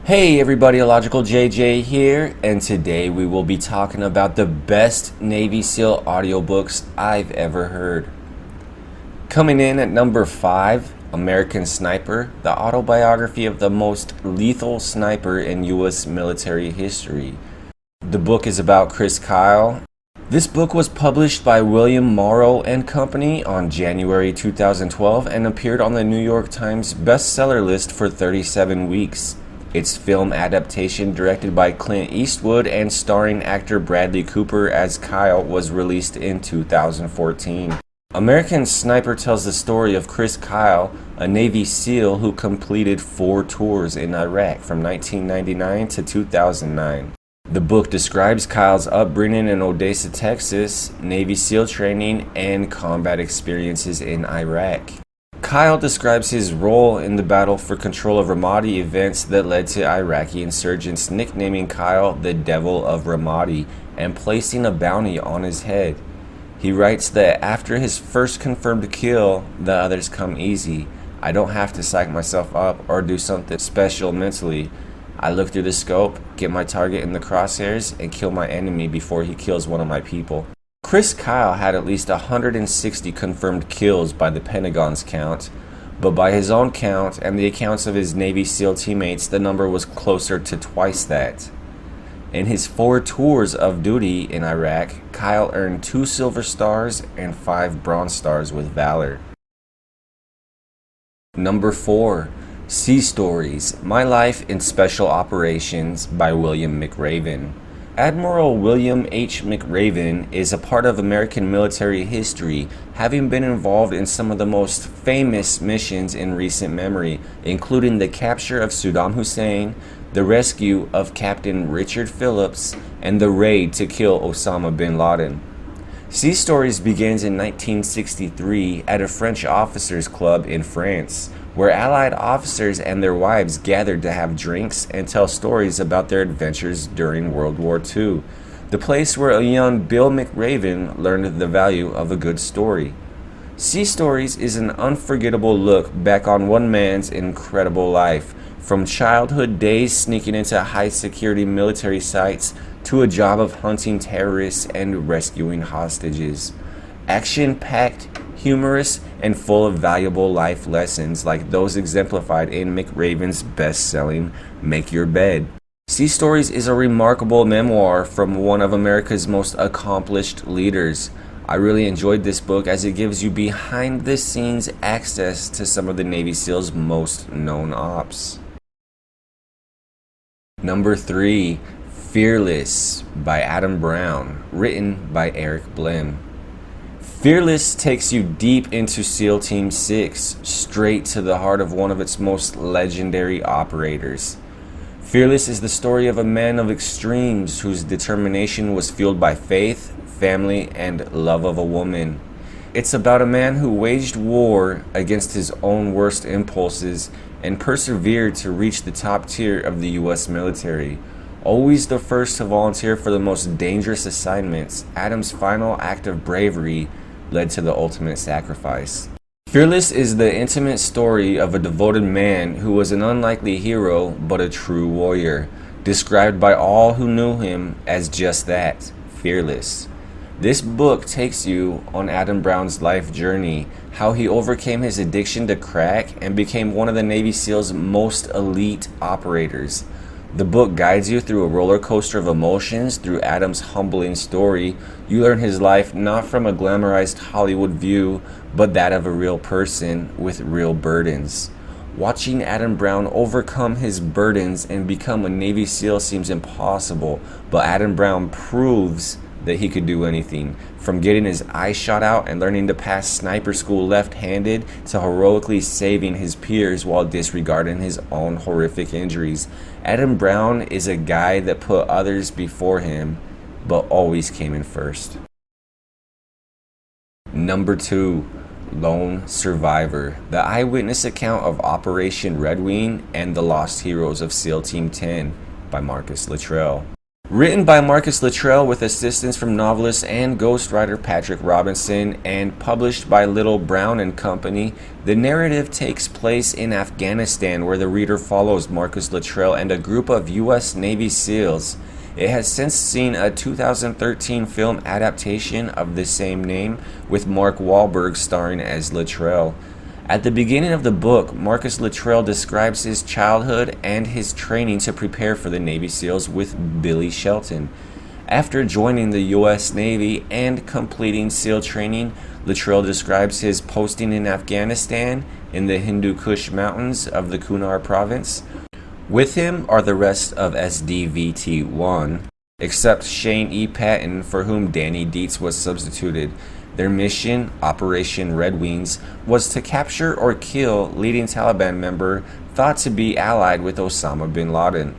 Hey everybody, Illogical JJ here, and today we will be talking about the best Navy SEAL audiobooks I've ever heard. Coming in at number 5, American Sniper, the autobiography of the most lethal sniper in U.S. military history. The book is about Chris Kyle. This book was published by William Morrow and Company on January 2012 and appeared on the New York Times bestseller list for 37 weeks. Its film adaptation, directed by Clint Eastwood and starring actor Bradley Cooper as Kyle, was released in 2014. American Sniper tells the story of Chris Kyle, a Navy SEAL who completed 4 tours in Iraq from 1999 to 2009. The book describes Kyle's upbringing in Odessa, Texas, Navy SEAL training, and combat experiences in Iraq. Kyle describes his role in the battle for control of Ramadi, events that led to Iraqi insurgents nicknaming Kyle the Devil of Ramadi and placing a bounty on his head. He writes that after his first confirmed kill, the others come easy. I don't have to psych myself up or do something special mentally. I look through the scope, get my target in the crosshairs, and kill my enemy before he kills one of my people. Chris Kyle had at least 160 confirmed kills by the Pentagon's count, but by his own count and the accounts of his Navy SEAL teammates, the number was closer to twice that. In his 4 tours of duty in Iraq, Kyle earned 2 Silver Stars and 5 Bronze Stars with Valor. Number 4. Sea Stories, My Life in Special Operations by William McRaven. Admiral William H. McRaven is a part of American military history, having been involved in some of the most famous missions in recent memory, including the capture of Saddam Hussein, the rescue of Captain Richard Phillips, and the raid to kill Osama bin Laden. Sea Stories begins in 1963 at a French officers' club in France, where Allied officers and their wives gathered to have drinks and tell stories about their adventures during World War II, the place where a young Bill McRaven learned the value of a good story. Sea Stories is an unforgettable look back on one man's incredible life, from childhood days sneaking into high-security military sites to a job of hunting terrorists and rescuing hostages. Action-packed, humorous, and full of valuable life lessons like those exemplified in McRaven's best-selling Make Your Bed. Sea Stories is a remarkable memoir from one of America's most accomplished leaders. I really enjoyed this book as it gives you behind-the-scenes access to some of the Navy SEAL's most known ops. Number 3. Fearless by Adam Brown, written by Eric Blem. Fearless takes you deep into SEAL Team 6, straight to the heart of one of its most legendary operators. Fearless is the story of a man of extremes whose determination was fueled by faith, family, and love of a woman. It's about a man who waged war against his own worst impulses and persevered to reach the top tier of the U.S. military. Always the first to volunteer for the most dangerous assignments, Adam's final act of bravery led to the ultimate sacrifice. Fearless is the intimate story of a devoted man who was an unlikely hero but a true warrior, described by all who knew him as just that, fearless. This book takes you on Adam Brown's life journey, how he overcame his addiction to crack and became one of the Navy SEAL's most elite operators. The book guides you through a roller coaster of emotions through Adam's humbling story. You learn his life not from a glamorized Hollywood view, but that of a real person with real burdens. Watching Adam Brown overcome his burdens and become a Navy SEAL seems impossible, but Adam Brown proves that he could do anything, from getting his eyes shot out and learning to pass sniper school left-handed to heroically saving his peers while disregarding his own horrific injuries. Adam Brown is a guy that put others before him, but always came in first. Number 2. Lone Survivor, the eyewitness account of Operation Red Wing and the lost heroes of SEAL Team 10 by Marcus Luttrell. Written by Marcus Luttrell with assistance from novelist and ghostwriter Patrick Robinson and published by Little Brown and Company, the narrative takes place in Afghanistan, where the reader follows Marcus Luttrell and a group of U.S. Navy SEALs. It has since seen a 2013 film adaptation of the same name with Mark Wahlberg starring as Luttrell. At the beginning of the book, Marcus Luttrell describes his childhood and his training to prepare for the Navy SEALs with Billy Shelton. After joining the U.S. Navy and completing SEAL training, Luttrell describes his posting in Afghanistan in the Hindu Kush Mountains of the Kunar province. With him are the rest of SDVT-1, except Shane E. Patton, for whom Danny Dietz was substituted. Their mission, Operation Red Wings, was to capture or kill leading Taliban member thought to be allied with Osama bin Laden.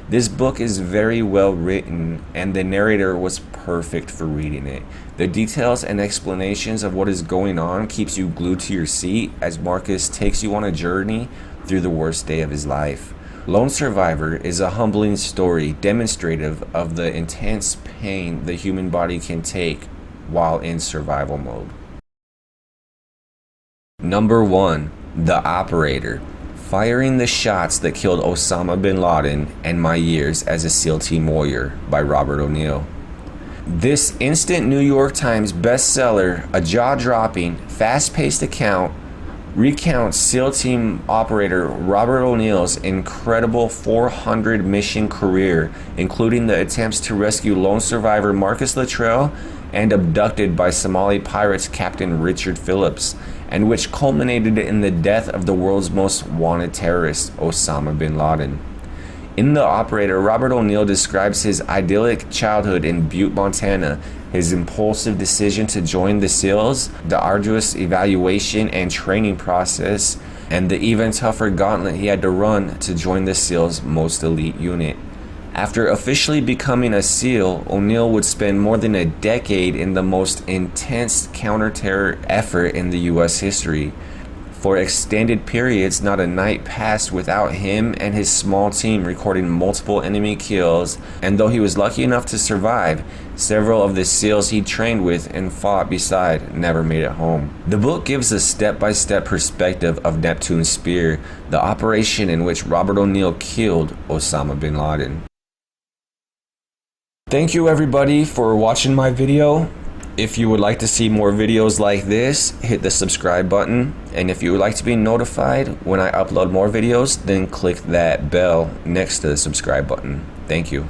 This book is very well written, and the narrator was perfect for reading it. The details and explanations of what is going on keeps you glued to your seat as Marcus takes you on a journey through the worst day of his life. Lone Survivor is a humbling story demonstrative of the intense pain the human body can take while in survival mode. Number 1. The Operator. Firing the Shots That Killed Osama bin Laden and My Years as a SEAL Team Warrior by Robert O'Neill. This instant New York Times bestseller, a jaw-dropping, fast-paced account, recounts SEAL Team operator Robert O'Neill's incredible 400 mission career, including the attempts to rescue lone survivor Marcus Luttrell and abducted by Somali pirates Captain Richard Phillips, and which culminated in the death of the world's most wanted terrorist, Osama bin Laden. In The Operator, Robert O'Neill describes his idyllic childhood in Butte, Montana, his impulsive decision to join the SEALs, the arduous evaluation and training process, and the even tougher gauntlet he had to run to join the SEALs' most elite unit. After officially becoming a SEAL, O'Neill would spend more than a decade in the most intense counter-terror effort in the U.S. history. For extended periods, not a night passed without him and his small team recording multiple enemy kills, and though he was lucky enough to survive, several of the SEALs he trained with and fought beside never made it home. The book gives a step-by-step perspective of Neptune's spear, the operation in which Robert O'Neill killed Osama bin Laden. Thank you everybody for watching my video. If you would like to see more videos like this, hit the subscribe button. And if you would like to be notified when I upload more videos, then click that bell next to the subscribe button. Thank you.